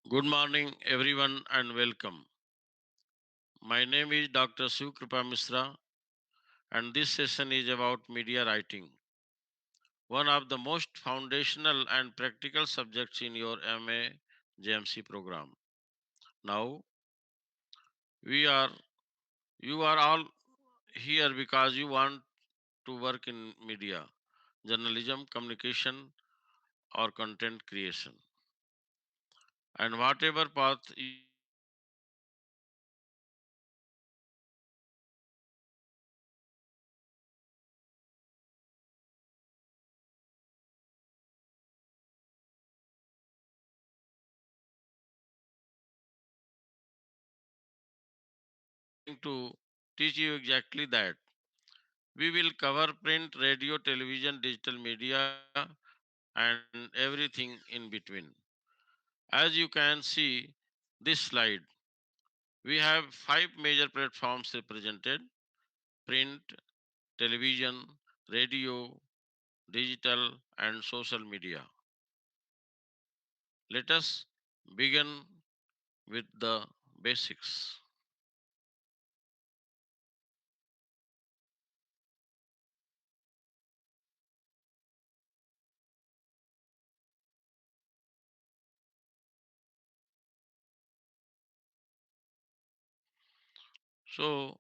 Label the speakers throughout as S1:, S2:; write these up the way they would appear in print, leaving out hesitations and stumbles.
S1: Good morning, everyone, and welcome. My name is Dr. Sukripa Misra, and this session is about media writing, one of the most foundational and practical subjects in your MA JMC program. Now, we are you are all here because you want to work in media, journalism, communication, or content creation. And whatever path you choose, media writing is one of the most important and practical subjects in your MA JMC program. Today, we are going to teach you exactly that. We will cover print, radio, television, digital media, and everything in between. As you can see this slide, we have five major platforms represented: print, television, radio, digital, and social media. Let us begin with the basics. So,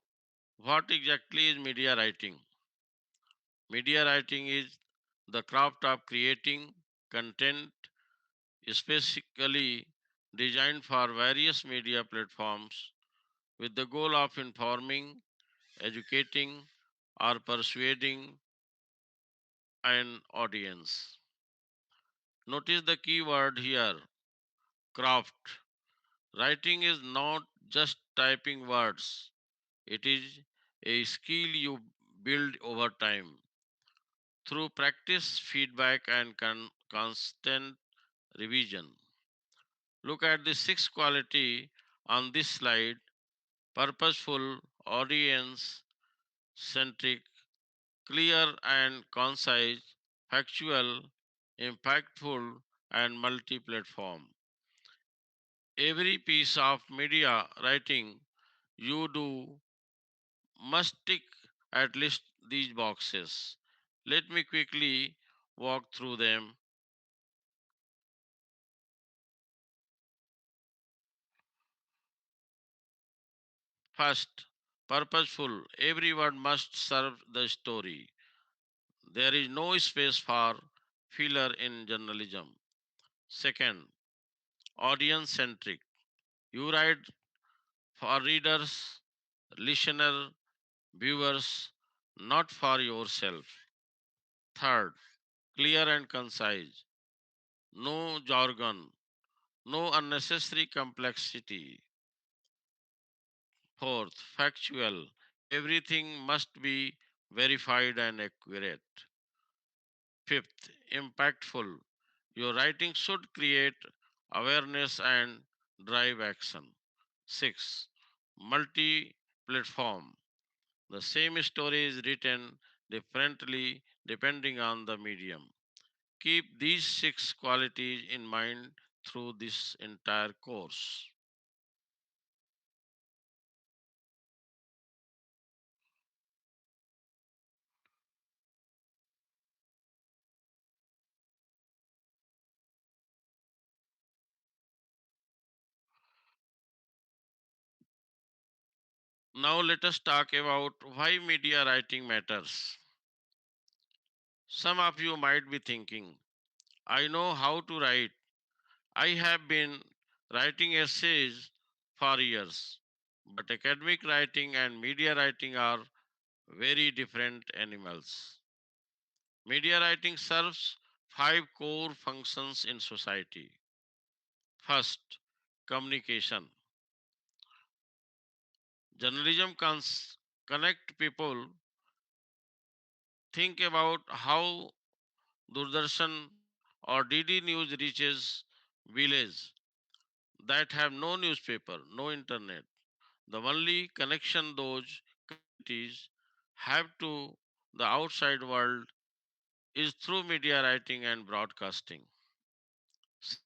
S1: what exactly is media writing? Media writing is the craft of creating content specifically designed for various media platforms with the goal of informing, educating, or persuading an audience. Notice the key word here: craft. Writing is not just typing words, it is a skill you build over time through practice, feedback, and constant revision. Look at the sixth quality on this slide: purposeful, audience centric, clear and concise, factual, impactful, and multi platform. Every piece of media writing you do must tick at least these boxes. Let me quickly walk through them. First, purposeful. Every word must serve the story. There is no space for filler in journalism. Second, audience centric. You write for readers, listener, viewers, not for yourself. Third, clear and concise. No jargon, no unnecessary complexity. Fourth, factual. Everything must be verified and accurate. Fifth, impactful. Your writing should create awareness and drive action. Six, multi platform. The same story is written differently depending on the medium. Keep these six qualities in mind through this entire course. Now let us talk about why media writing matters. Some of you might be thinking, I know how to write. I have been writing essays for years. But academic writing and media writing are very different animals. Media writing serves five core functions in society. First, communication. Journalism connect people. Think about how Doordarshan or DD News reaches villages that have no newspaper, no internet. The only connection those communities have to the outside world is through media writing and broadcasting. Second,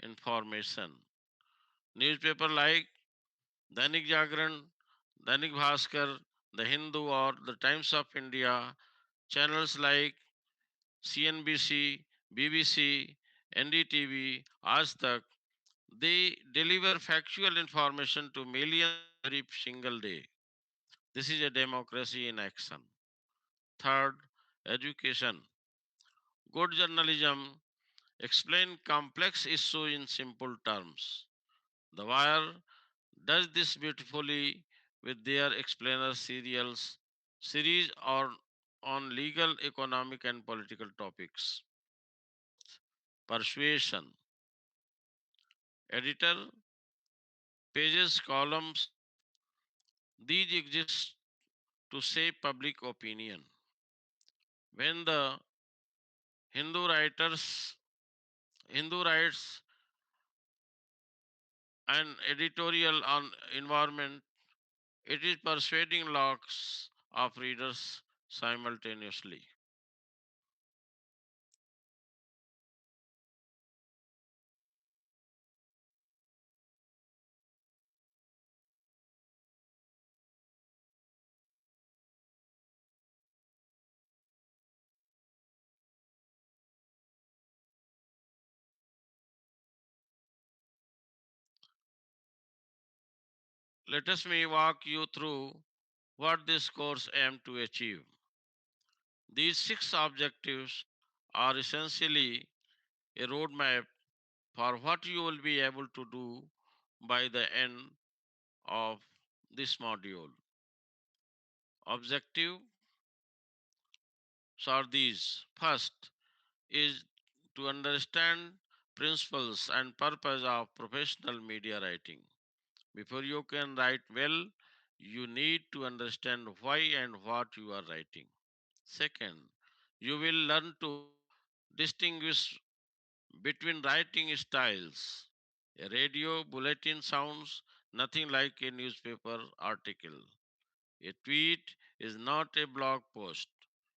S1: information. Newspaper like Dainik Jagran, Dainik Bhaskar, The Hindu or The Times of India, channels like CNBC, BBC, NDTV, Aaj Tak, they deliver factual information to millions every single day. This is a democracy in action. Third, education. Good journalism explain complex issues in simple terms. The Wire does this beautifully with their explainer serials series or on legal, economic and political topics. Fourth, persuasion. Editor pages, columns, these exist to shape public opinion. When the Hindu writers Hindu writes an editorial on environment, it is persuading lakhs of readers simultaneously. Let us me walk you through what this course aims to achieve. These six objectives are essentially a roadmap for what you will be able to do by the end of this module. Objectives are these. First is to understand principles and purpose of professional media writing. Before you can write well, you need to understand why and what you are writing. Second, you will learn to distinguish between writing styles. A radio bulletin sounds nothing like a newspaper article. A tweet is not a blog post.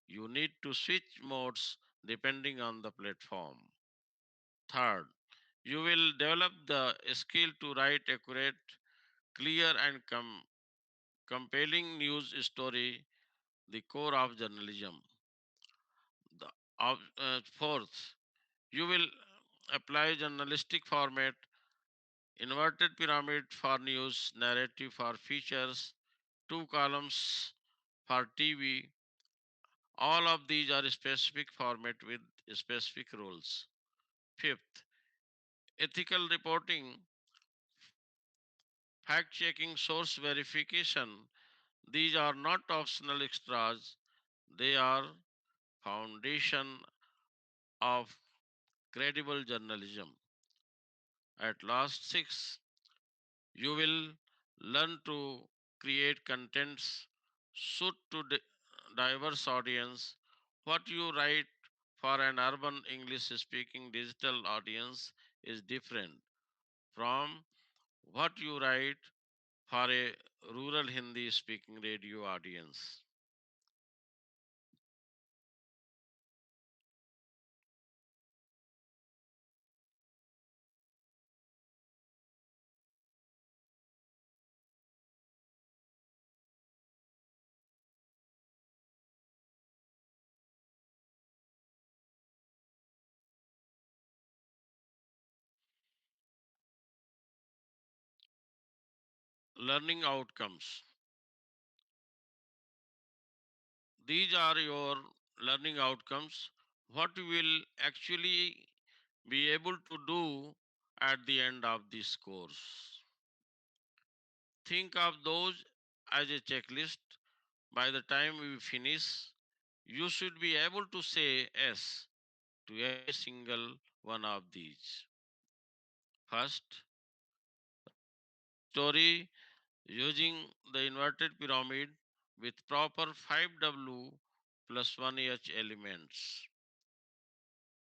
S1: You need to switch modes depending on the platform. Third, you will develop the skill to write accurate, clear, and compelling news story, the core of journalism. Fourth, you will apply journalistic format, inverted pyramid for news, narrative for features, two columns for TV. All of these are specific format with specific rules. Fifth, ethical reporting, fact checking, source verification. These are not optional extras. They are foundation of credible journalism. At last, six, you will learn to create contents suit to diverse audience. What you write for an urban English speaking digital audience is different from what you write for a rural Hindi speaking radio audience. Learning outcomes. These are your learning outcomes. What you will actually be able to do at the end of this course. Think of those as a checklist. By the time we finish, you should be able to say yes to every single one of these. First, story using the inverted pyramid with proper 5W plus 1H elements.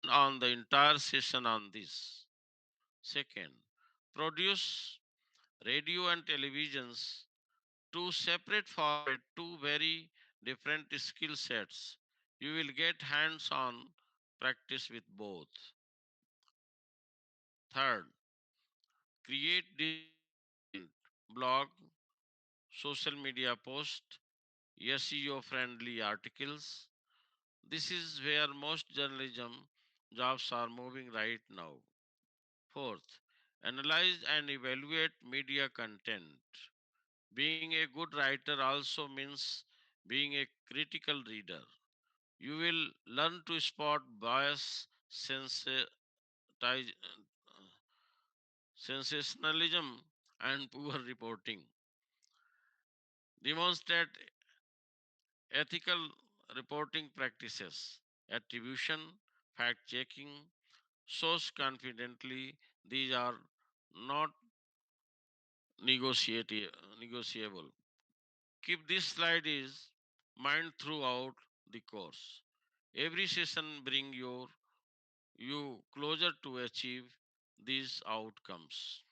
S1: On the entire session on this. Second, produce radio and televisions, two separate format, two very different skill sets. You will get hands on practice with both. Third, create digital content, blog, social media post, SEO friendly articles. This is where most journalism jobs are moving right now. Fourth, analyze and evaluate media content. Being a good writer also means being a critical reader. You will learn to spot bias, sensationalism, and poor reporting. Demonstrate ethical reporting practices, attribution, fact checking, source confidently. These are not negotiable. Keep this slide is mind throughout the course. Every session bring you closer to achieve these outcomes.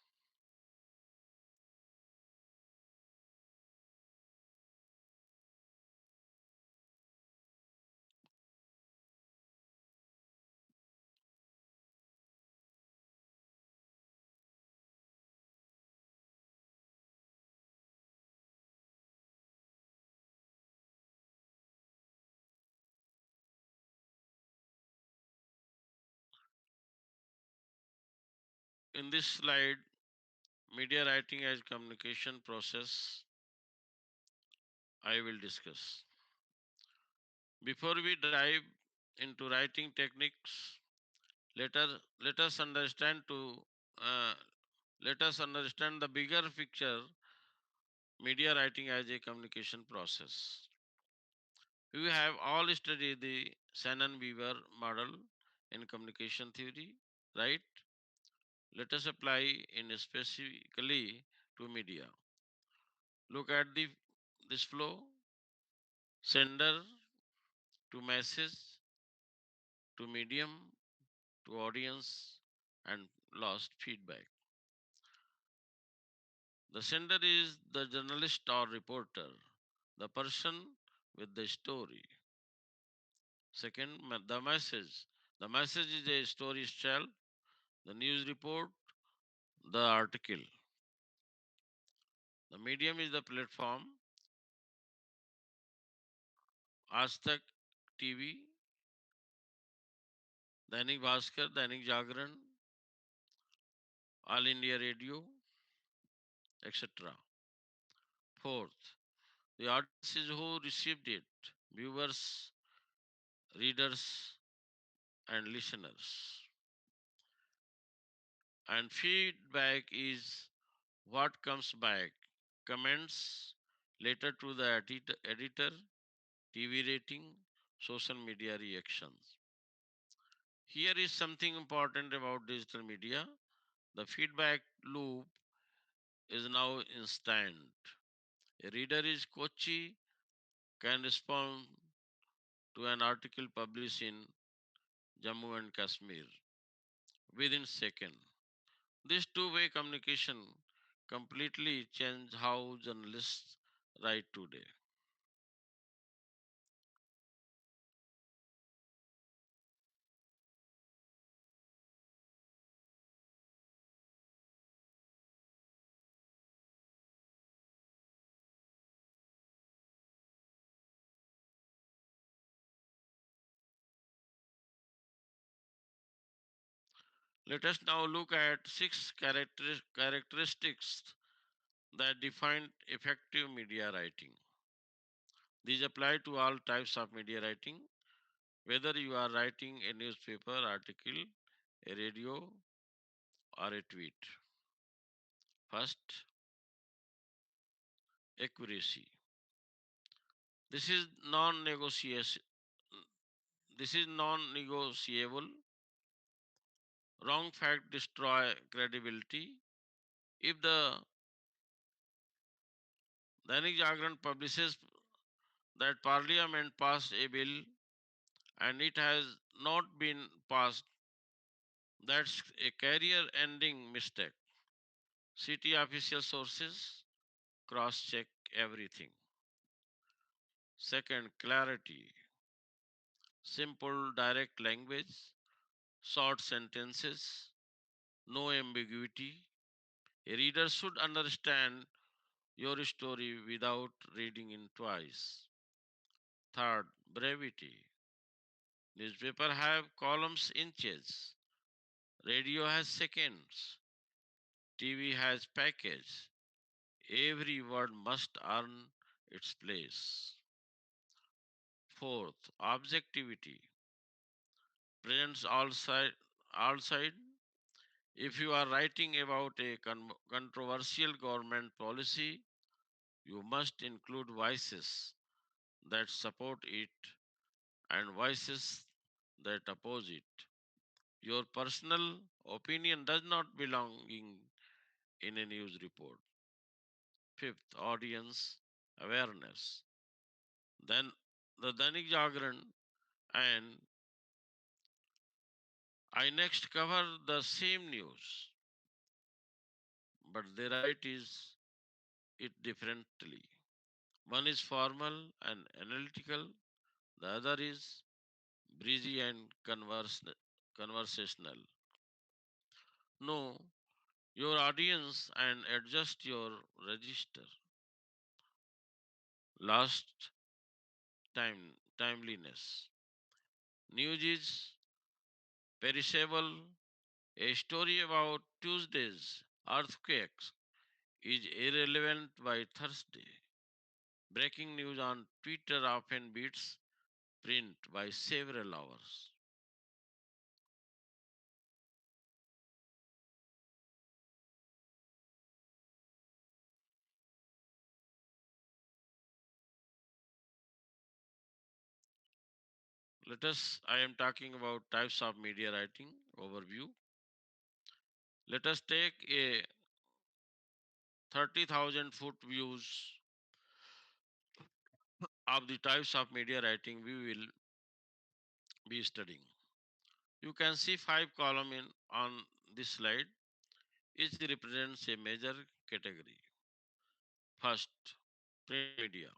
S1: In this slide, media writing as communication process I will discuss. Before we dive into writing techniques, let us understand to uh, let us understand the bigger picture media writing as a communication process. We have all studied the Shannon Weaver model in communication theory, right? Let us apply in specifically to media. Look at this flow: sender to message to medium to audience and lost feedback. The sender is the journalist or reporter, the person with the story. Second, the message. The message is a story itself, the news report, the article. The medium is the platform, Aaj Tak TV, Dainik Bhaskar, Dainik Jagran, All India Radio, etc. Fourth, the audience is who received it, viewers, readers, and listeners. And feedback is what comes back, comments, later to the editor, TV rating, social media reactions. Here is something important about digital media. The feedback loop is now instant. A reader is Kochi can respond to an article published in Jammu and Kashmir within second. This two-way communication completely changed how journalists write today. Let us now look at six characteristics that define effective media writing. These apply to all types of media writing, whether you are writing a newspaper article, a radio, or a tweet. First, accuracy. This is non-negotiable. This is non-negotiable. Wrong fact destroy credibility. If the Dainik Jagran publishes that Parliament passed a bill and it has not been passed, that's a career-ending mistake. City official sources cross-check everything. Second, clarity. Simple, direct language, short sentences, no ambiguity. A reader should understand your story without reading it twice. Third, brevity. Newspaper have columns inches, radio has seconds, TV has package. Every word must earn its place. Fourth, objectivity. Presents all side. If you are writing about a controversial government policy, you must include voices that support it and voices that oppose it. Your personal opinion does not belong in a news report. Fifth, audience awareness. Then the Dainik Jagran and I next cover the same news, but they write is it differently. One is formal and analytical, the other is breezy and conversational. Know your audience and adjust your register. Last, timeliness. News is perishable. A story about Tuesday's earthquakes is irrelevant by Thursday. Breaking news on Twitter often beats print by several hours. I am talking about types of media writing overview. Let us take a 30,000 foot views of the types of media writing we will be studying. You can see five columns on this slide. Each represents a major category. First, print media.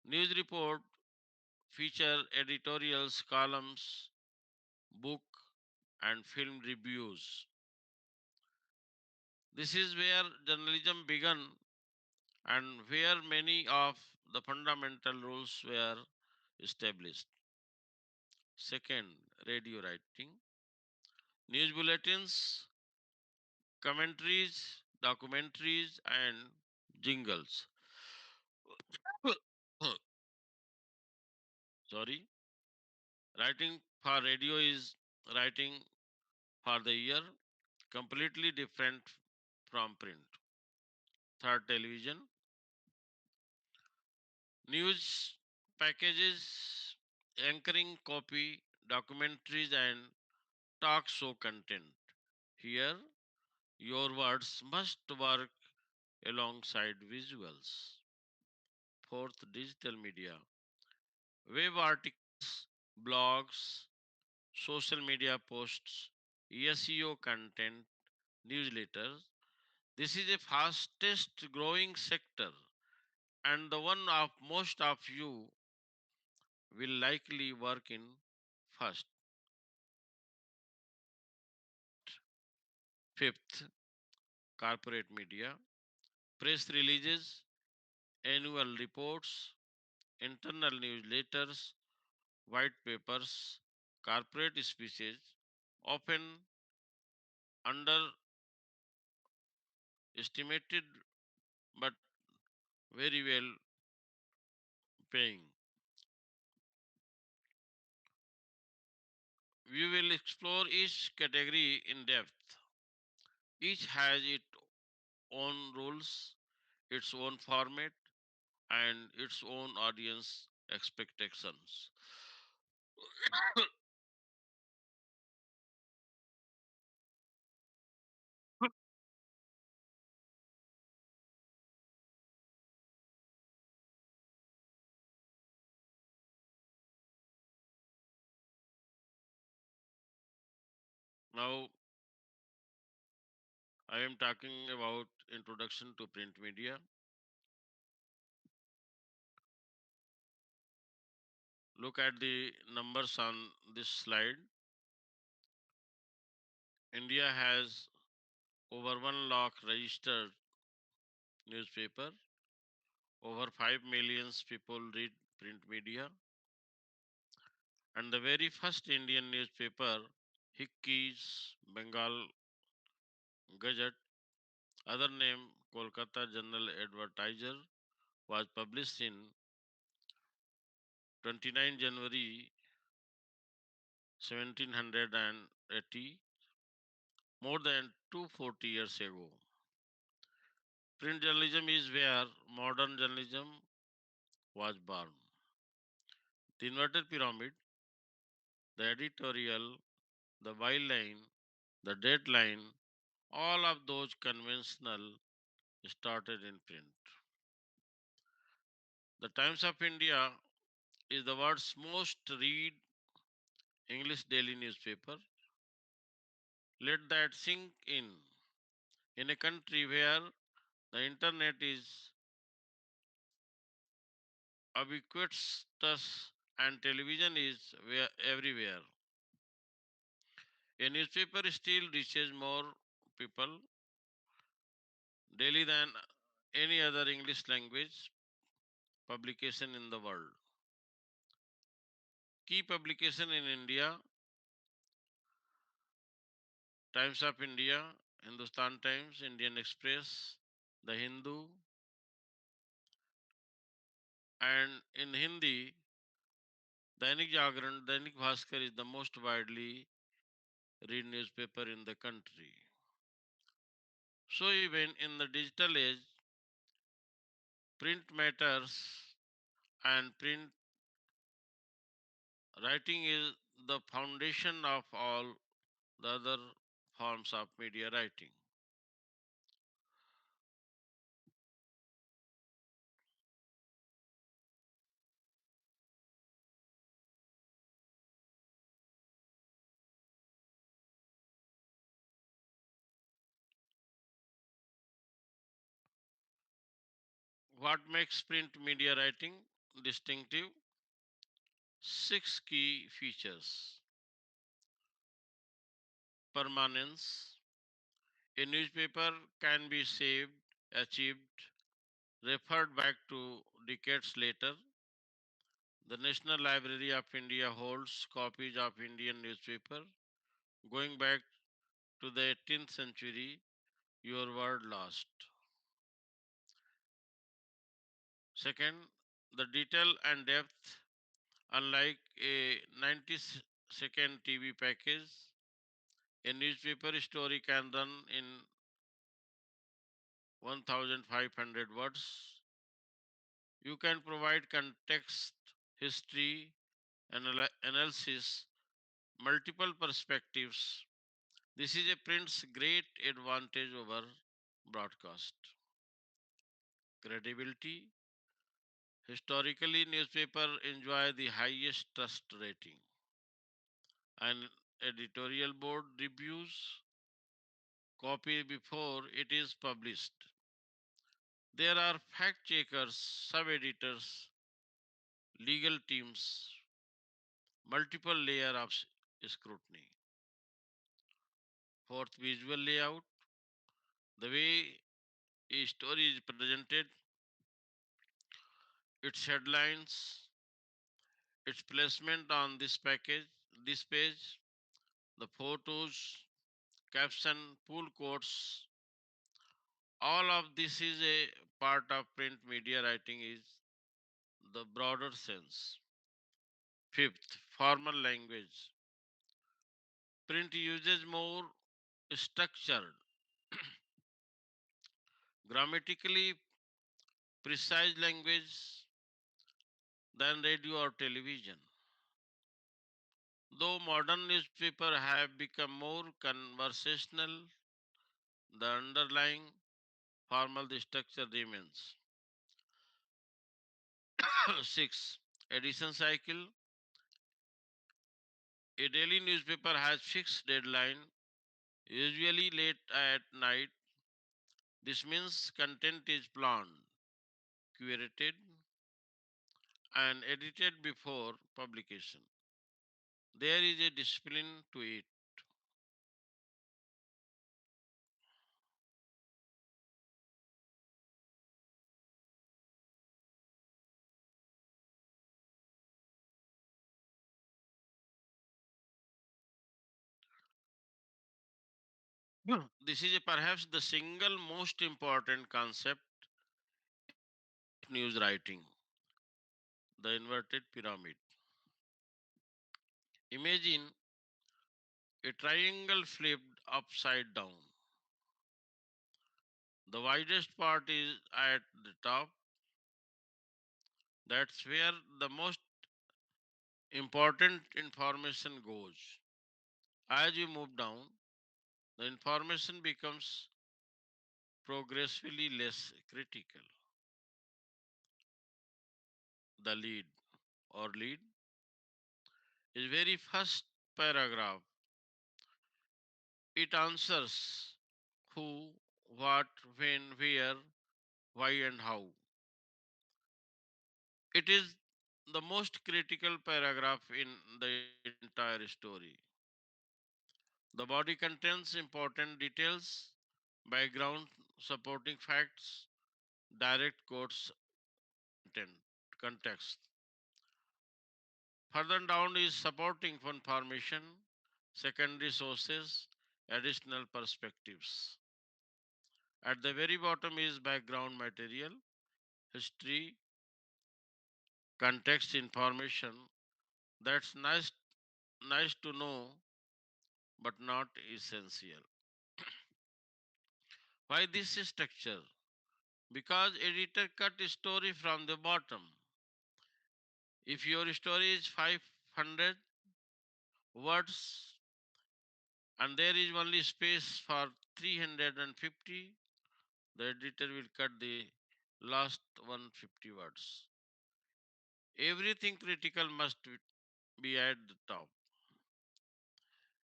S1: News report feature editorials, columns, book, and film reviews. This is where journalism began and where many of the fundamental rules were established. Second, radio writing. News bulletins, commentaries, documentaries, and jingles. Sorry. Writing for radio is writing for the ear, completely different from print. Third, television. News packages, anchoring copy, documentaries, and talk show content. Here, your words must work alongside visuals. Fourth, digital media. Web articles, blogs, social media posts, SEO content, newsletters. This is a fastest growing sector and the one of most of you will likely work in first. Fifth, corporate media, press releases, annual reports, internal newsletters, white papers, corporate speeches, often underestimated but very well paying. We will explore each category in depth. Each has its own rules, its own format, and its own audience expectations. Now, I am talking about introduction to print media. Look at the numbers on this slide. India has over 1 lakh registered newspaper, over 5 million people read print media, and the very first Indian newspaper, Hickey's Bengal Gazette, other name Kolkata General Advertiser, was published in 29 January 1780, more than 240 years ago. Print journalism is where modern journalism was born. The inverted pyramid, the editorial, the byline, the deadline, all of those conventional started in print. The Times of India is the world's most read English daily newspaper. Let that sink in. In a country where the internet is ubiquitous and television is everywhere, a newspaper still reaches more people daily than any other English language publication in the world. Key publication in India: Times of India, Hindustan Times, Indian Express, The Hindu, and in Hindi, Dainik Jagran, Dainik Bhaskar is the most widely read newspaper in the country. So even in the digital age, print matters, and print writing is the foundation of all the other forms of media writing. What makes print media writing distinctive? Six key features: permanence. A newspaper can be saved, achieved, referred back to decades later. The National Library of India holds copies of Indian newspaper going back to the 18th century. Your word lost. Second, the detail and depth. Unlike a 90-second TV package, a newspaper story can run in 1500 words. You can provide context, history, analysis, multiple perspectives. This is a print's great advantage over broadcast. Credibility. Historically, newspaper enjoy the highest trust rating, and editorial board reviews copy before it is published. There are fact checkers, sub editors, legal teams, multiple layer of scrutiny. Fourth, visual layout. The way a story is presented, its headlines, its placement on this page, the photos, caption, pull quotes, all of this is a part of print media writing is the broader sense. Fifth, formal language. Print uses more structured, grammatically precise language than radio or television. Though modern newspapers have become more conversational, the underlying formal structure remains. 6. Edition cycle. A daily newspaper has fixed deadline, usually late at night. This means content is planned, curated, and edited before publication. There is a discipline to it. This is perhaps the single most important concept of news writing, the inverted pyramid. Imagine a triangle flipped upside down. The widest part is at the top. That's where the most important information goes. As you move down, the information becomes progressively less critical. The lead is very first paragraph. It answers who, what, when, where, why, and how. It is the most critical paragraph in the entire story. The body contains important details, background, supporting facts, direct quotes, content, context. Further down is supporting information, secondary sources, additional perspectives. At the very bottom is background material, history, context information. That's nice to know, but not essential. Why this structure? Because editor cut story from the bottom. If your story is 500 words and there is only space for 350, the editor will cut the last 150 words. Everything critical must be at the top.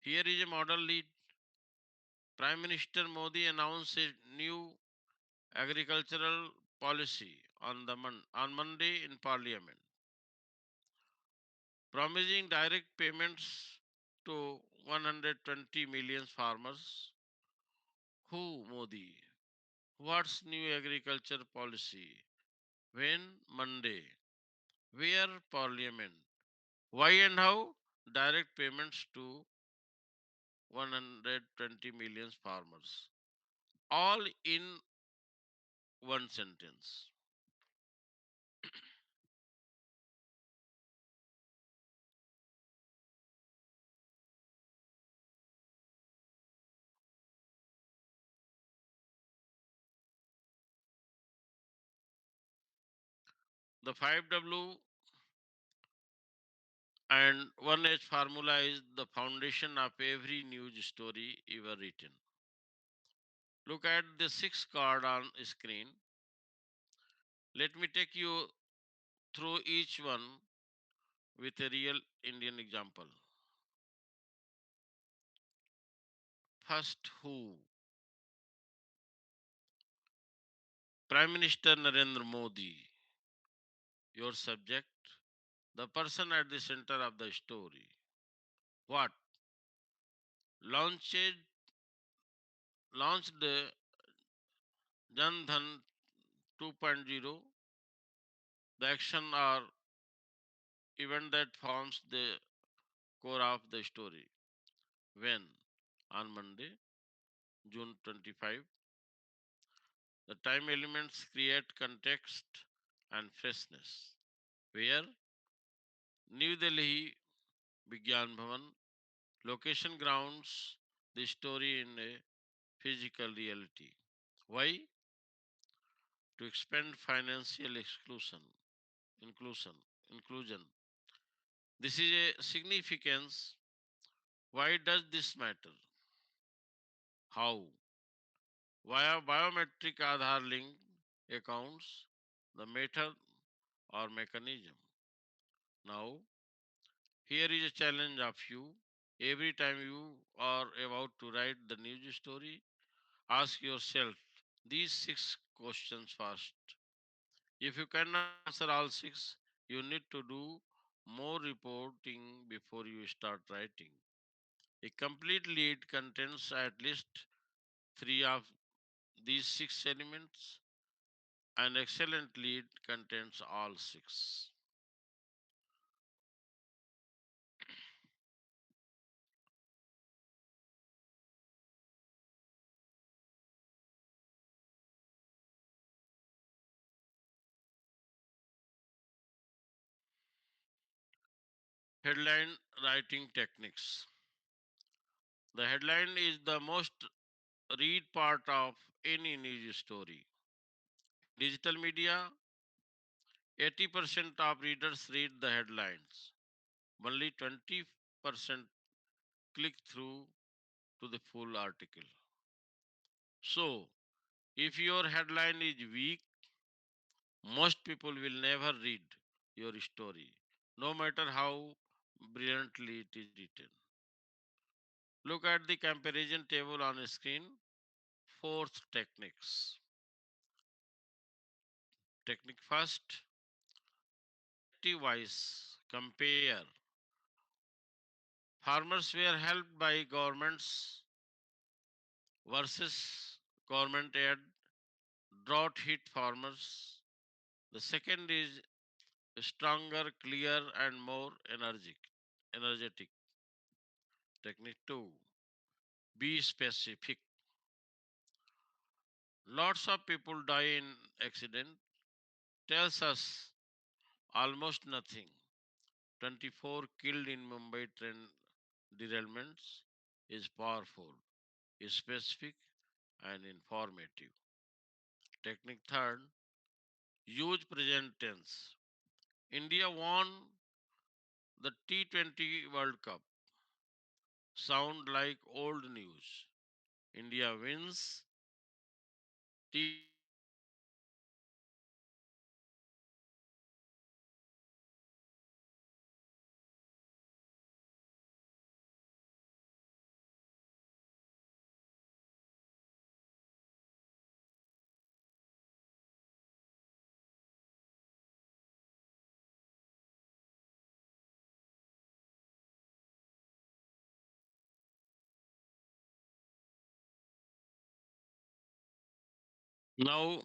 S1: Here is a model lead. Prime Minister Modi announced a new agricultural policy on Monday in Parliament, promising direct payments to 120 million farmers. Who Modi? What's new agriculture policy? When Monday? Where Parliament? Why and how? Direct payments to 120 million farmers. All in one sentence. The 5W and 1H formula is the foundation of every news story ever written. Look at the six card on screen. Let me take you through each one with a real Indian example. First, who? Prime Minister Narendra Modi, your subject, the person at the center of the story. What? Launched, launched the Jan Dhan 2.0, the action or event that forms the core of the story. When? On Monday, June 25. The time elements create context and freshness. Where? New Delhi, Vigyan Bhavan. Location grounds the story in a physical reality. Why? To expand financial inclusion, inclusion. This is a significance. Why does this matter? How? Via biometric Aadhaar link accounts, the method or mechanism. Now, here is a challenge of you. Every time you are about to write the news story, ask yourself these six questions first. If you cannot answer all six, you need to do more reporting before you start writing. A complete lead contains at least three of these six elements. An excellent lead contains all six. Headline writing techniques. The headline is the most read part of any news story. In digital media, 80% of readers read the headlines. Only 20% click through to the full article. So, if your headline is weak, most people will never read your story, no matter how brilliantly it is written. Look at the comparison table on a screen. Fourth techniques. Technique first, objective wise compare. Farmers were helped by governments versus government aid, drought hit farmers. The second is stronger, clear, and more energetic. Technique 2. Be specific. Lots of people die in accident. Tells us almost nothing. 24 killed in Mumbai train derailments is powerful, is specific, and informative. Technique third. Use present tense. India won the T20 World Cup. Sound like old news. India wins T20 World Cup. Sound like old news. Now,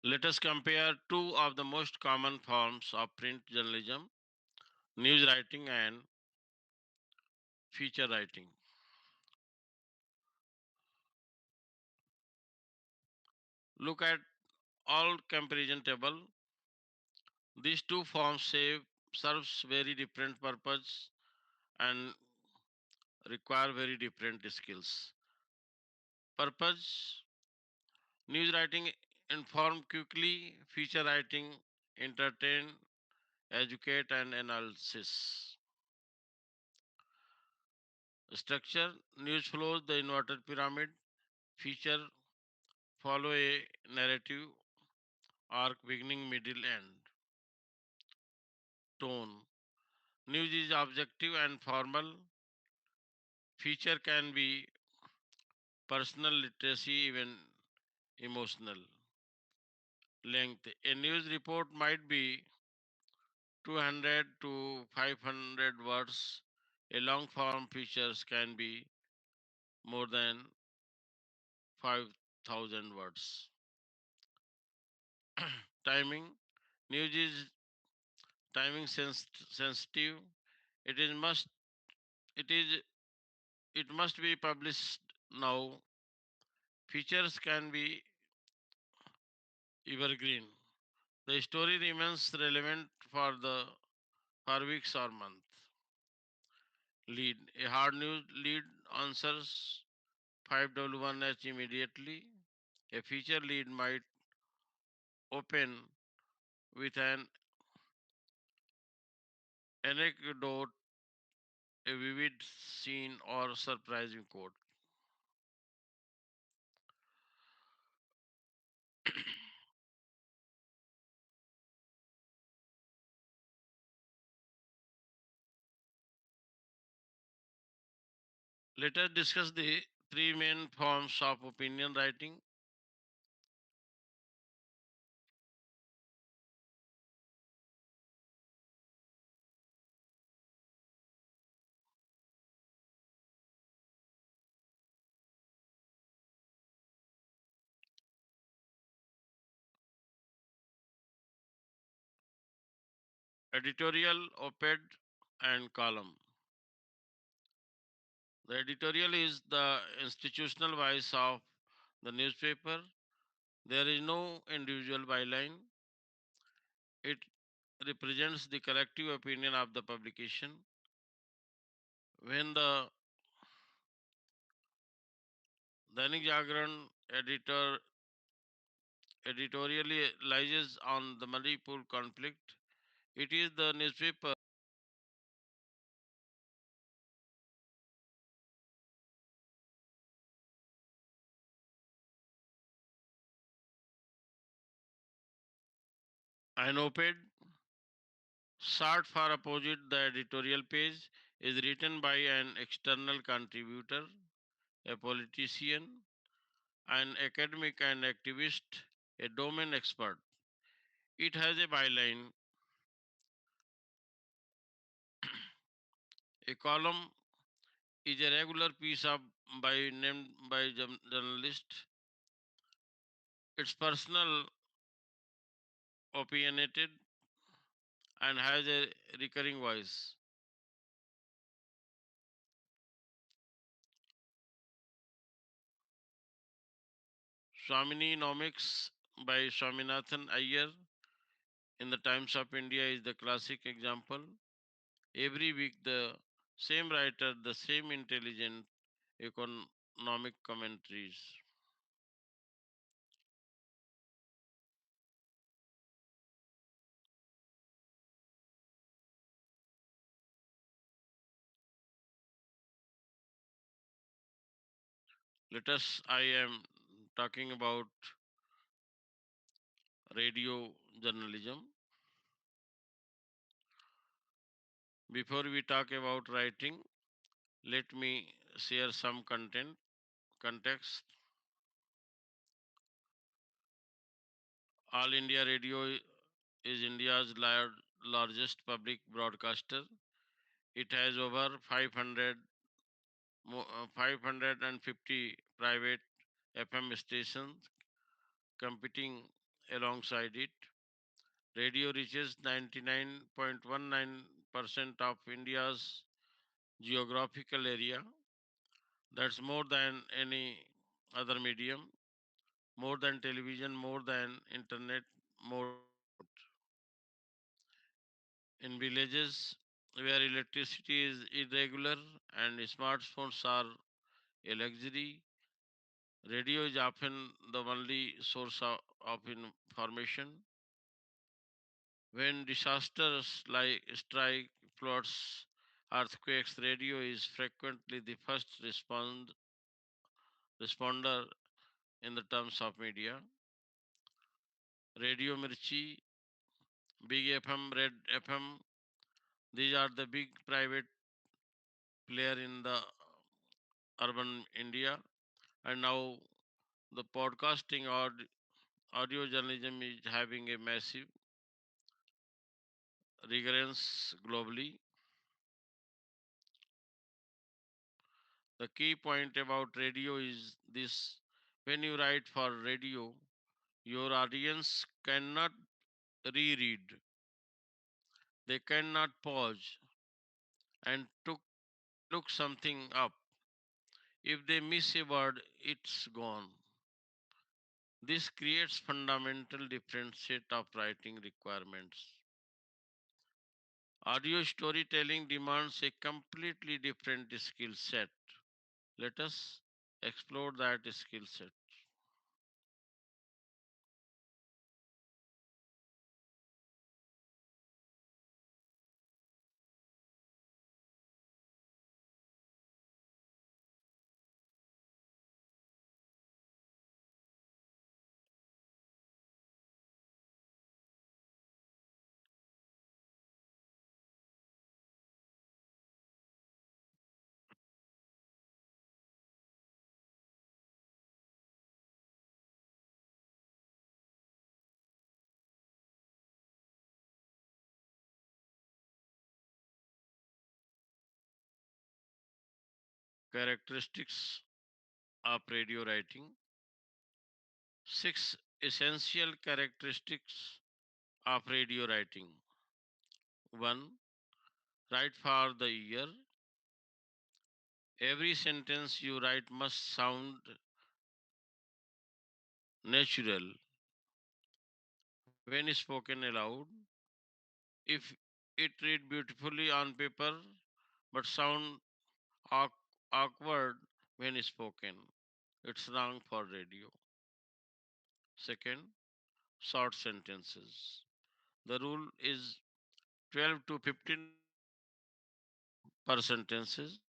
S1: let us compare two of the most common forms of print journalism, news writing and feature writing. Look at all comparison table. These two forms serves very different purpose and require very different skills. Purpose: news writing inform quickly, feature writing entertain, educate and analysis. Structure: news flows the inverted pyramid, feature follow a narrative arc beginning, middle, end. Tone: news is objective and formal, feature can be personal, literacy, even emotional. Length: a news report might be 200 to 500 words. A long form features can be more than 5,000 words. Timing: news is sensitive. It is must it is it must be published now. Features can be evergreen. The story remains relevant for weeks or months. Lead: a hard news lead answers 5W1H immediately. A feature lead might open with an anecdote, a vivid scene, or surprising quote. Let us discuss the three main forms of opinion writing. Editorial, op-ed, and column. The editorial is the institutional voice of the newspaper. There is no individual byline. It represents the collective opinion of the publication. When the Dainik Jagran editorializes on the Manipur conflict, it is the newspaper an op-ed short for opposite the editorial page is written by an external contributor, a politician, an academic and activist, a domain expert. It has a byline, a column is a regular piece of by named by journalist. It's personal, opinionated, and has a recurring voice. Swaminomics by Swaminathan Iyer in the Times of India is the classic example. Every week, the same writer, the same intelligent economic commentaries. I am talking about radio journalism. Before we talk about writing, let me share some context. All India Radio is India's largest public broadcaster. It has over 550 private FM stations competing alongside it. Radio reaches 99.19% of India's geographical area. That's more than any other medium, more than television, more than internet, more than airport. In villages where electricity is irregular and smartphones are a luxury, radio is often the only source of information. When disasters like strike, floods, earthquakes, radio is frequently the first responder in the terms of media. Radio Mirchi, Big FM, Red FM, these are the big private player in the urban India. And now the audio journalism is having a massive recurrence globally. The key point about radio is this: when you write for radio, your audience cannot reread, they cannot pause and look something up. If they miss a word, it's gone. This creates fundamental different set of writing requirements. Audio storytelling demands a completely different skill set. Let us explore that skill set. Characteristics of radio writing. Six essential characteristics of radio writing. 1. Write for the ear. Every sentence you write must sound natural when spoken aloud. If it read beautifully on paper but sound awk- awkward when spoken, it's wrong for radio. Second, short sentences. The rule is 12 to 15 words maximum per sentences.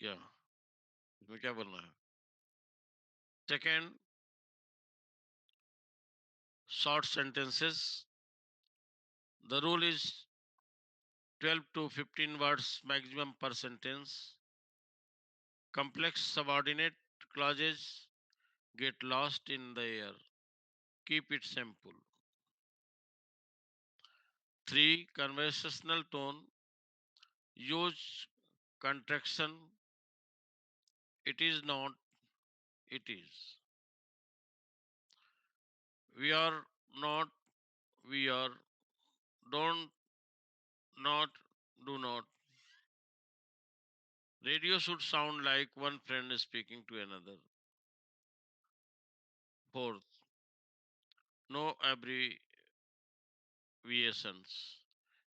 S1: क्या इसमें क्या बोलना है? Second, short sentences. The rule is 12 to 15 words maximum per sentence. Complex subordinate clauses get lost in the air. Keep it simple. 3. Conversational tone. Use contraction. It is not, it is. We are not, we are. Don't, not, do not. Radio should sound like one friend is speaking to another. Fourth, no abbreviations.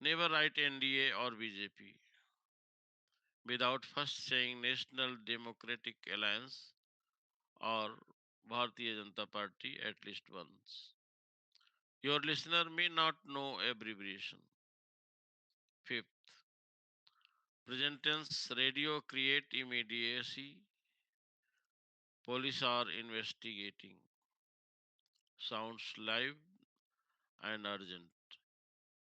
S1: Never write NDA or BJP without first saying National Democratic Alliance or Bharatiya Janata Party at least once. Your listener may not know abbreviation. Fifth, present tense radio create immediacy. Police are investigating. Sounds live and urgent.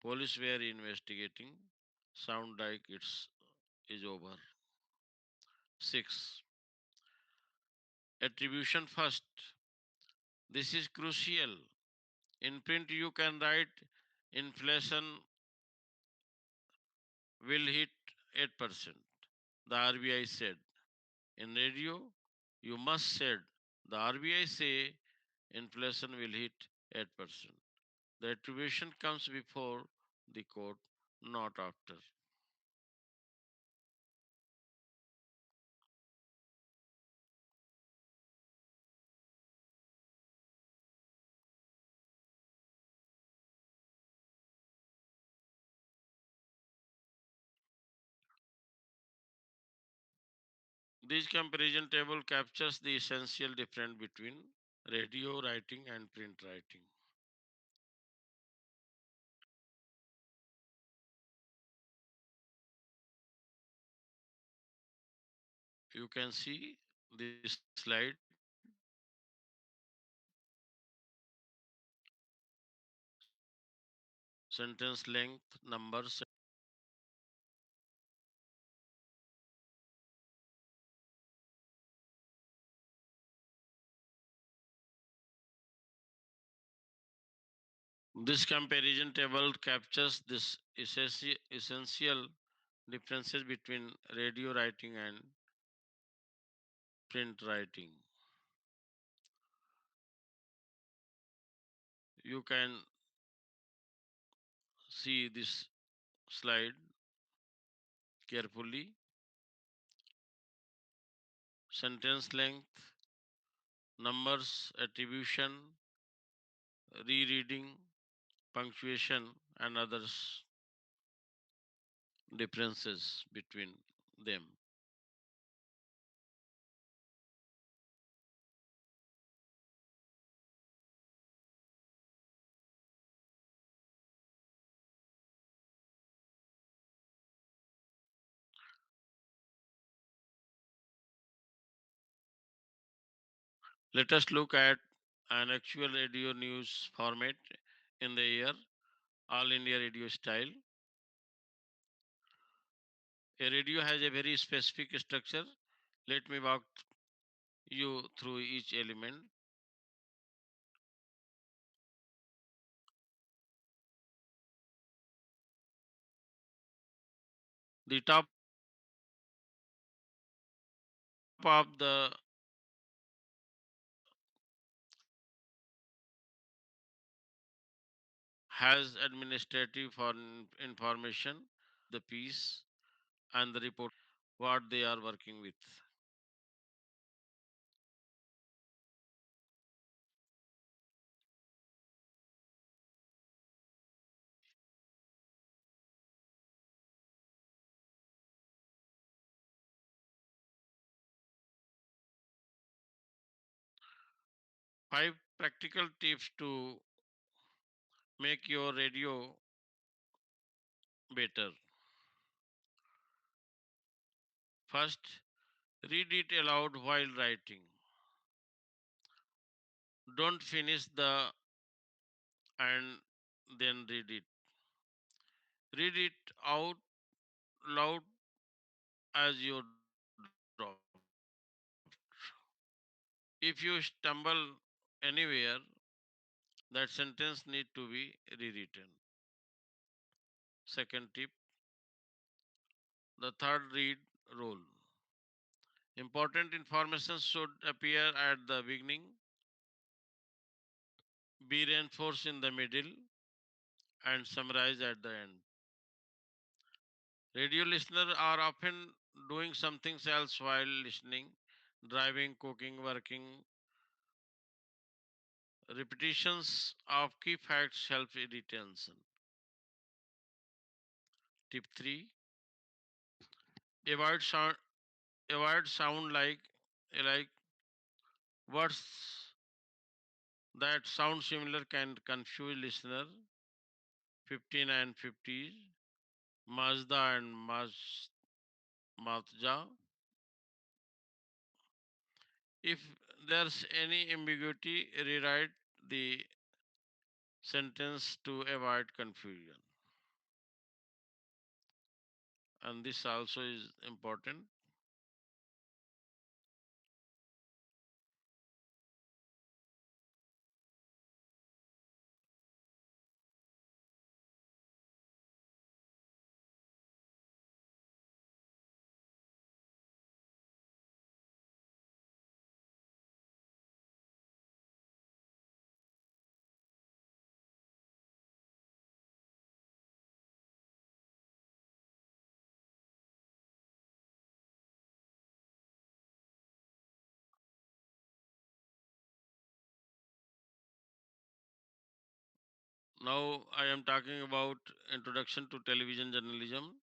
S1: Police were investigating. Sound like it's is over. 6. Attribution first. This is crucial. In print, you can write inflation will hit 8%. The RBI said. In radio, you must said the RBI say inflation will hit 8%. The attribution comes before the quote, not after. This comparison table captures the essential difference between radio writing and print writing. You can see this slide, sentence length, numbers. This comparison table captures this essential differences between radio writing and print writing. You can see this slide carefully. Sentence length, numbers, attribution, rereading, punctuation, and others differences between them. Let us look at an actual radio news format in the year, all India radio style. A radio has a very specific structure. Let me walk you through each element. The top of the has administrative for information, the piece, and the report what they are working with. 5 practical tips to make your radio better. First, read it aloud while writing. Don't finish the and then read it. Read it out loud as your draft. If you stumble anywhere, that sentence need to be rewritten. Second tip, the third read rule. Important information should appear at the beginning, be reinforced in the middle, and summarized at the end. Radio listeners are often doing something else while listening, driving, cooking, working. Repetitions of key facts help retention. Tip 3, avoid sound avoid sound like words that sound similar can confuse listener. 15 and 50, Mazda and Mazja. If there's any ambiguity, rewrite the sentence to avoid confusion. And this also is important. Now I am talking about introduction to television journalism.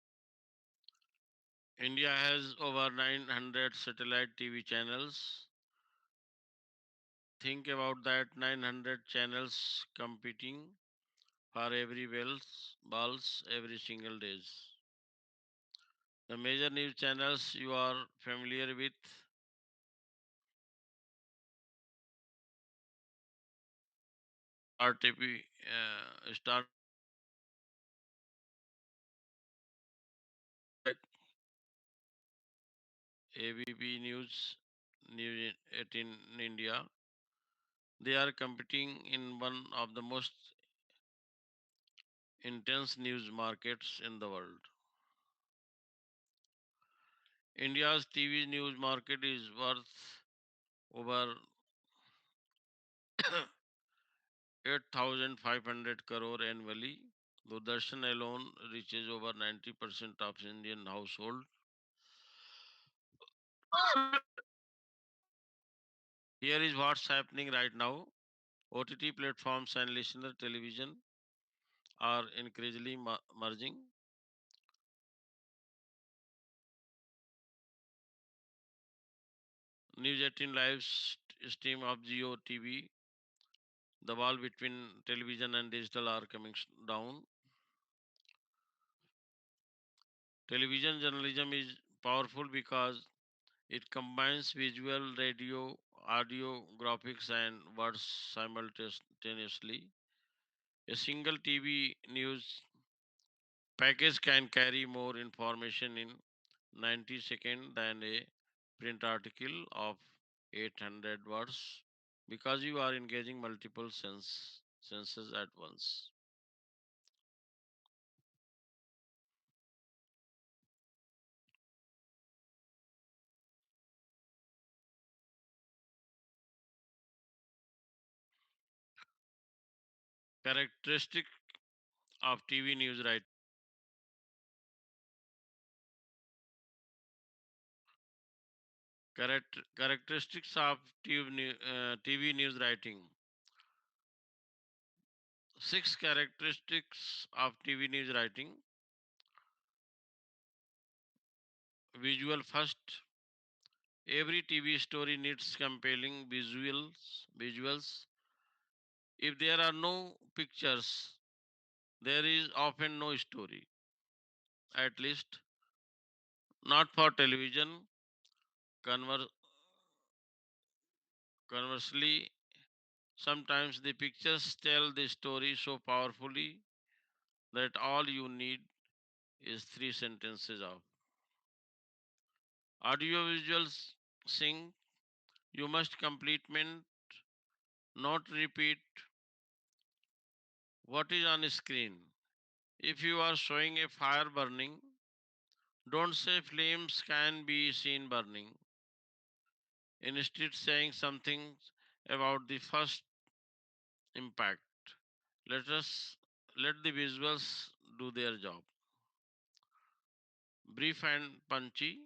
S1: India has over 900 satellite TV channels. Think about that, 900 channels competing for every balls every single days. The major news channels you are familiar with: RTP, Star Trek, ABP News, News 18 in India. They are competing in one of the most intense news markets in the world. India's TV news market is worth over 8,500 crore annually. Doordarshan alone reaches over 90% of Indian household. Here is what's happening right now. OTT platforms and listener television are increasingly merging. News 18 live stream of Geo TV. The wall between television and digital are coming down. Television journalism is powerful because it combines visual, radio, audio, graphics, and words simultaneously. A single TV news package can carry more information in 90 seconds than a print article of 800 words because you are engaging multiple senses at once. Characteristic of TV news writing. Characteristics of TV news writing. 6 characteristics of TV news writing. Visual first. Every TV story needs compelling visuals. If there are no pictures, there is often no story. At least not for television. Conver- Conversely, sometimes the pictures tell the story so powerfully that all you need is three sentences of audiovisuals sing. You must complement, not repeat what is on screen. If you are showing a fire burning, don't say flames can be seen burning. Instead, saying something about the first impact. Let us let the visuals do their job. Brief and punchy.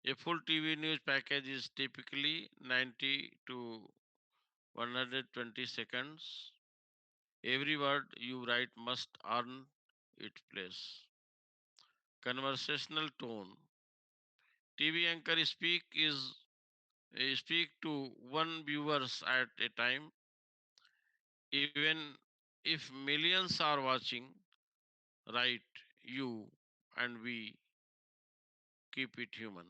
S1: A full TV news package is typically 90 to 120 seconds. Every word you write must earn its place. Conversational tone. TV anchor speak to one viewers at a time. Even if millions are watching, right? You and we keep it human.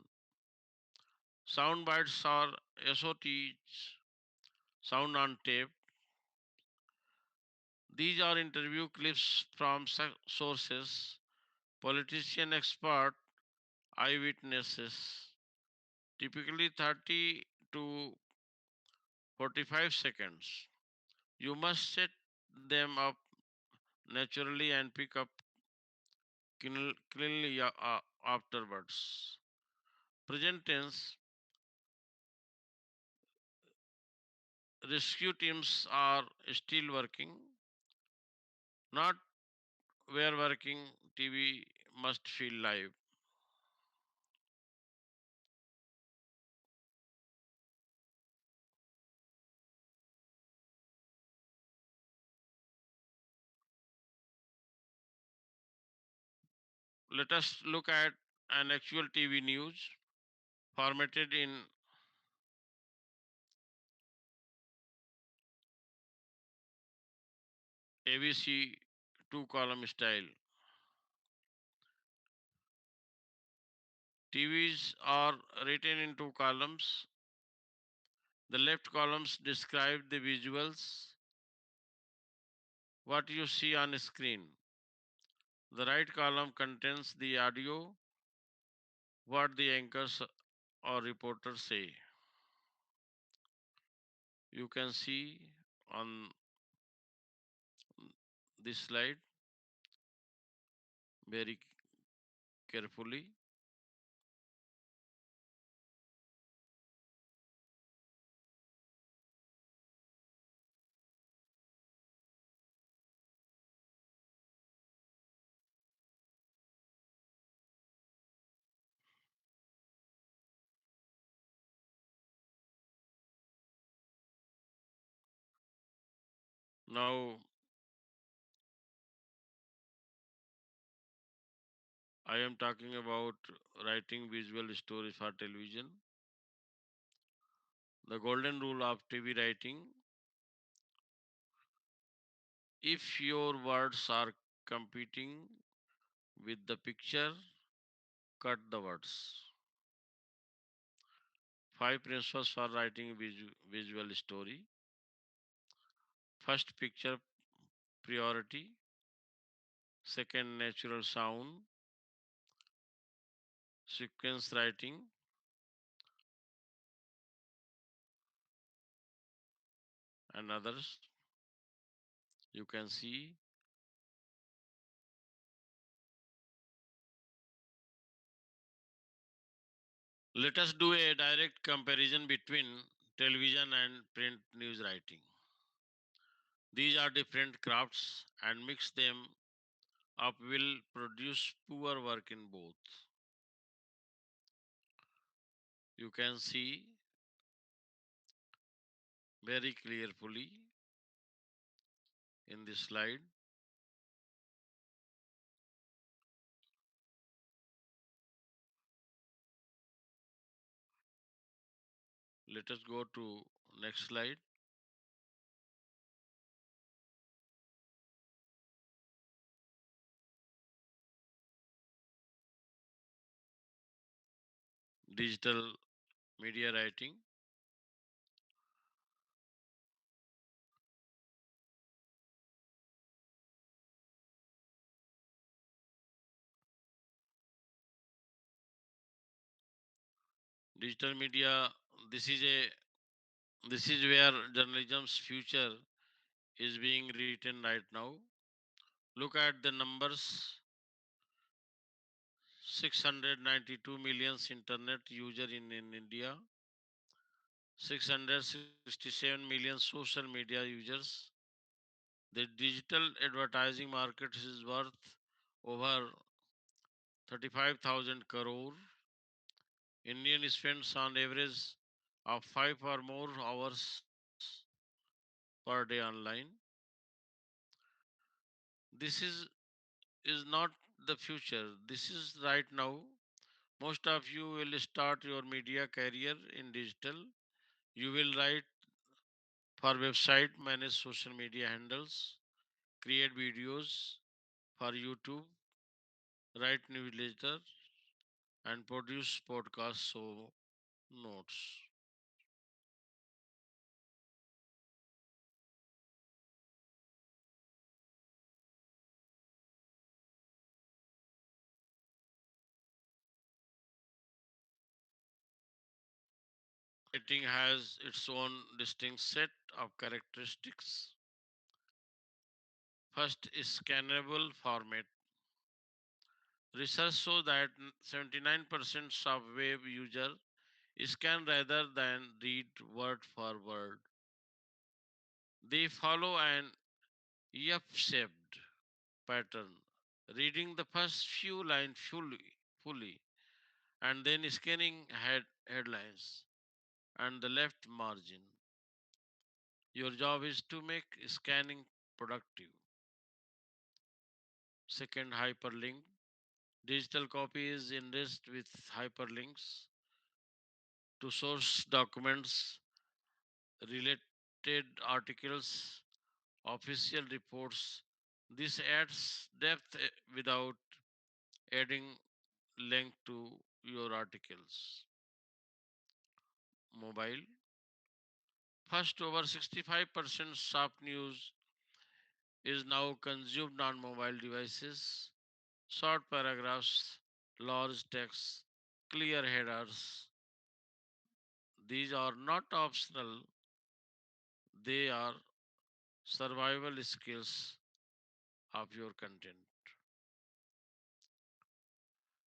S1: Sound bites are SOTs, sound on tape. These are interview clips from sources, politician expert, eyewitnesses, typically 30 to 45 seconds. You must set them up naturally and pick up cleanly afterwards. Present tense, rescue teams are still working, not where working. TV must feel live. Let us look at an actual TV news formatted in ABC two column style. TVs are written in two columns. The left columns describe the visuals, what you see on screen. The right column contains the audio, what the anchors or reporters say. You can see on this slide very carefully. Now, I am talking about writing visual stories for television. The golden rule of TV writing: if your words are competing with the picture, cut the words. Five principles for writing visual story. First, picture priority. Second, natural sound. Sequence writing and others. You can see. Let us do a direct comparison between television and print news writing. These are different crafts, and mix them up will produce poor work in both. You can see very clearly in this slide. Let us go to next slide. Digital media writing. Digital media. This is a this is where journalism's future is being written right now. Look at the numbers: 692 million internet user in India, 667 million social media users. The digital advertising market is worth over 35,000 crore. Indian spends on average of 5 or more hours per day online. This is not the future. This is right now. Most of you will start your media career in digital. You will write for website, manage social media handles, create videos for YouTube, write newsletter, and produce podcasts so notes. Writing has its own distinct set of characteristics. First is scannable format. Research shows that 79% of web users scan rather than read word for word. They follow an F-shaped pattern, reading the first few lines fully, and then scanning headlines and the left margin. Your job is to make scanning productive. Second, hyperlink. Digital copy is enriched with hyperlinks to source documents, related articles, official reports. This adds depth without adding link to your articles. Mobile. First, over 65% of news is now consumed on mobile devices. Short paragraphs, large text, clear headers. These are not optional, they are survival skills of your content.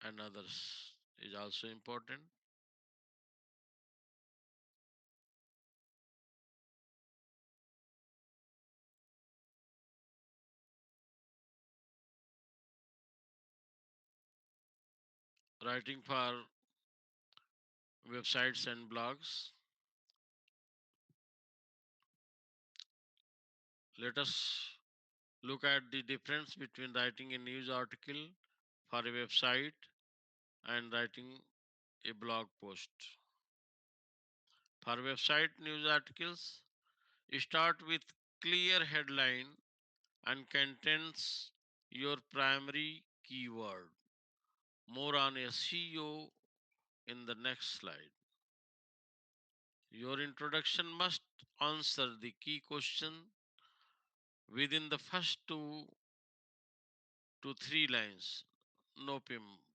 S1: And others is also important. Writing for websites and blogs. Let us look at the difference between writing a news article for a website and writing a blog post. For website news articles, start with clear headline and contains your primary keyword. More on SEO in the next slide. Your introduction must answer the key question within the first 2 to 3 lines. No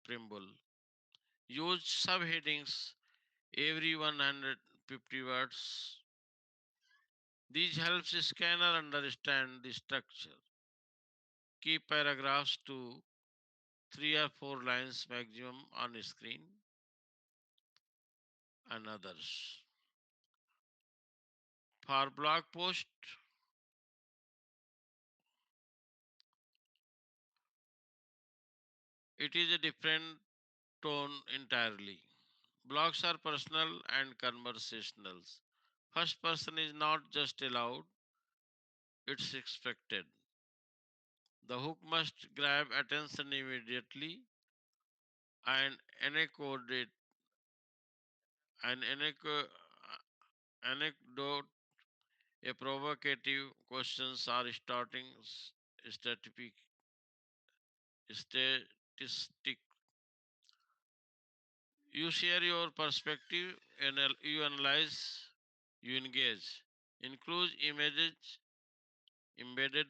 S1: preamble. Use subheadings every 150 words. These helps the scanner understand the structure. Keep paragraphs to 3 or 4 lines maximum on screen and others. For blog post, it is a different tone entirely. Blogs are personal and conversational. First person is not just allowed, it's expected. The hook must grab attention immediately and anecdote and anecdote anecdote, a provocative questions or starting statistic, statistic. You share your perspective, you analyze, you engage. Include images, embedded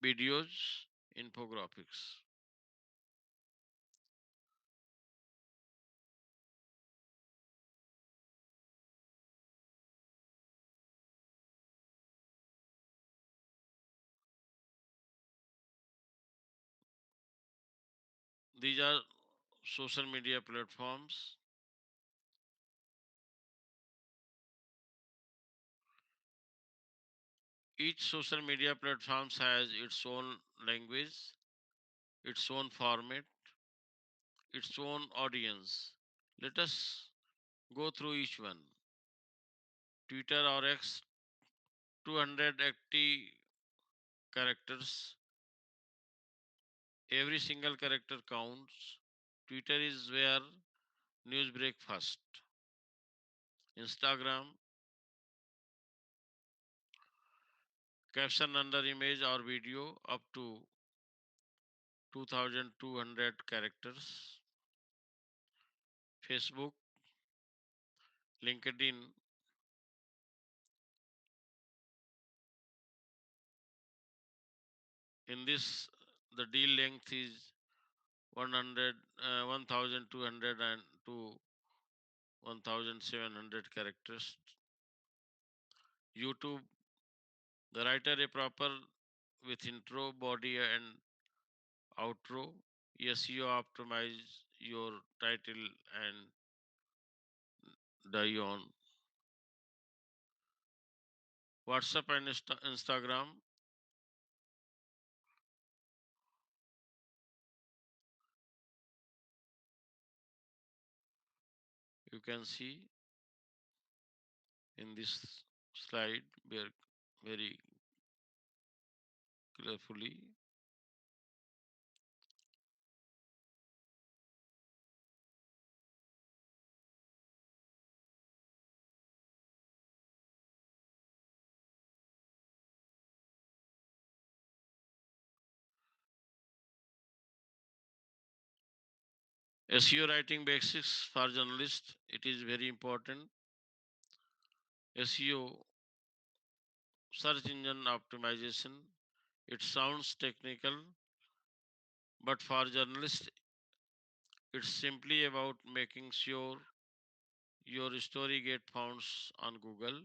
S1: videos, infographics. These are social media platforms. Each social media platform has its own language, its own format, its own audience. Let us go through each one. Twitter or X, 280 characters. Every single character counts. Twitter is where news break first. Instagram, caption under image or video up to 2200 characters. Facebook, LinkedIn, in this the deal length is 100, 1200 and to 1700 characters. YouTube, the writer a proper with intro, body and outro. SEO optimize your title and die on. WhatsApp and Instagram, you can see in this slide very carefully. SEO writing basics for journalists, it is very important. SEO, search engine optimization, it sounds technical, but for journalists, it's simply about making sure your story get found on Google.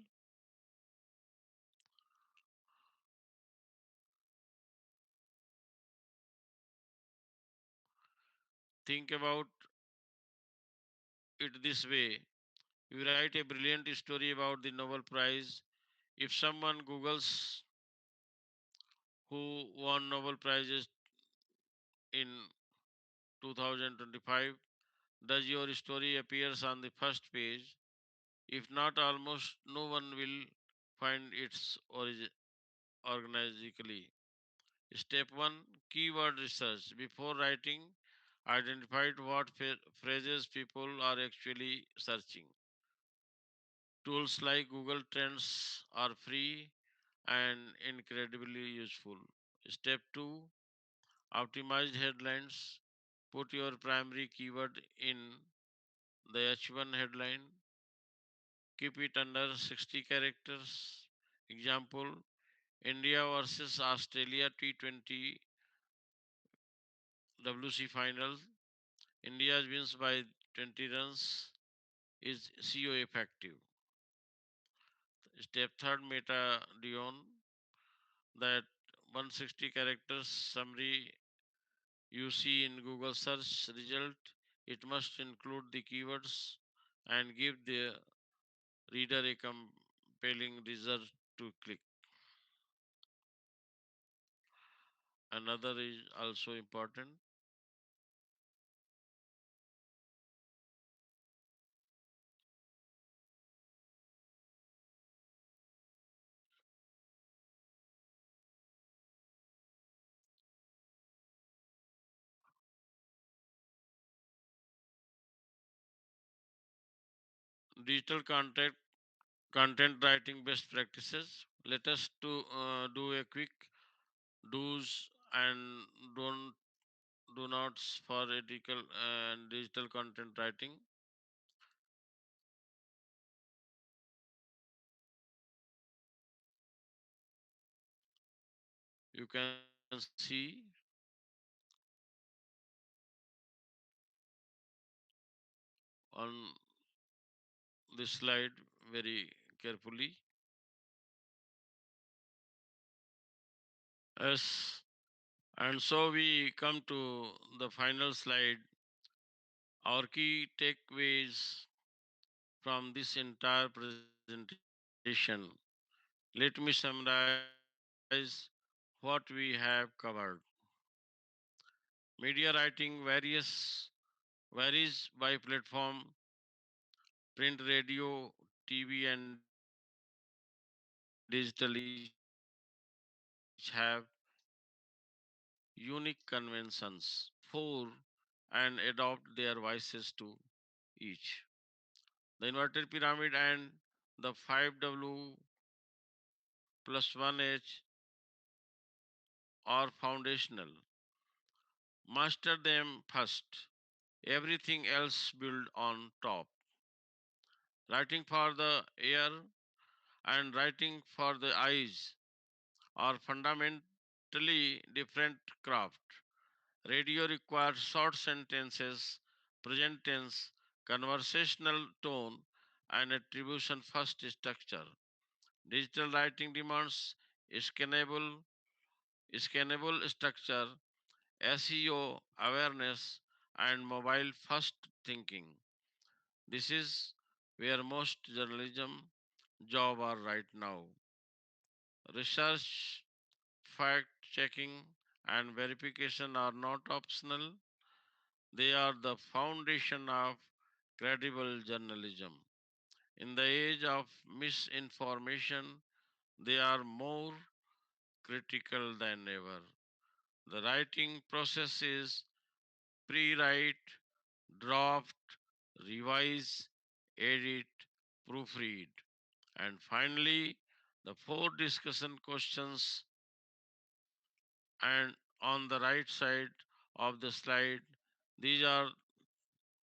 S1: Think about it this way. You write a brilliant story about the Nobel Prize. If someone Googles who won Nobel Prizes in 2025, does your story appears on the first page? If not, almost no one will find its organically. Step 1, keyword research. Before writing, identify what phrases people are actually searching. Tools like Google Trends are free and incredibly useful. Step 2, optimized headlines. Put your primary keyword in the H1 headline. Keep it under 60 characters. Example, India versus Australia T20 WC final. India wins by 20 runs. Is CO effective? Step third, meta Dion. That 160 characters summary you see in Google search result. It must include the keywords and give the reader a compelling result to click. Another is also important. Digital content, content writing best practices. Let us do a quick do's and don't do nots for ethical and digital content writing. You can see on this slide very carefully. Yes, and so we come to the final slide. Our key takeaways from this entire presentation. Let me summarize what we have covered. Media writing varies by platform. Print, radio, TV, and digital each have unique conventions. Use four and adopt their voices to each. The inverted pyramid and the 5W plus 1H are foundational. Master them first. Everything else build on top. Writing for the ear and writing for the eyes are fundamentally different craft. Radio requires short sentences, present tense, conversational tone, and attribution first structure. Digital writing demands scannable, scannable structure, SEO awareness, and mobile first thinking. This is where most journalism job are right now. Research, fact checking, and verification are not optional. They are the foundation of credible journalism. In the age of misinformation, they are more critical than ever. The writing process is pre write, draft, revise, edit, proofread. And finally, the four discussion questions and on the right side of the slide, these are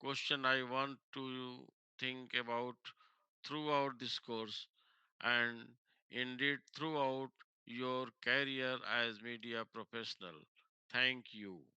S1: question I want to think about throughout this course and indeed throughout your career as media professional. Thank you.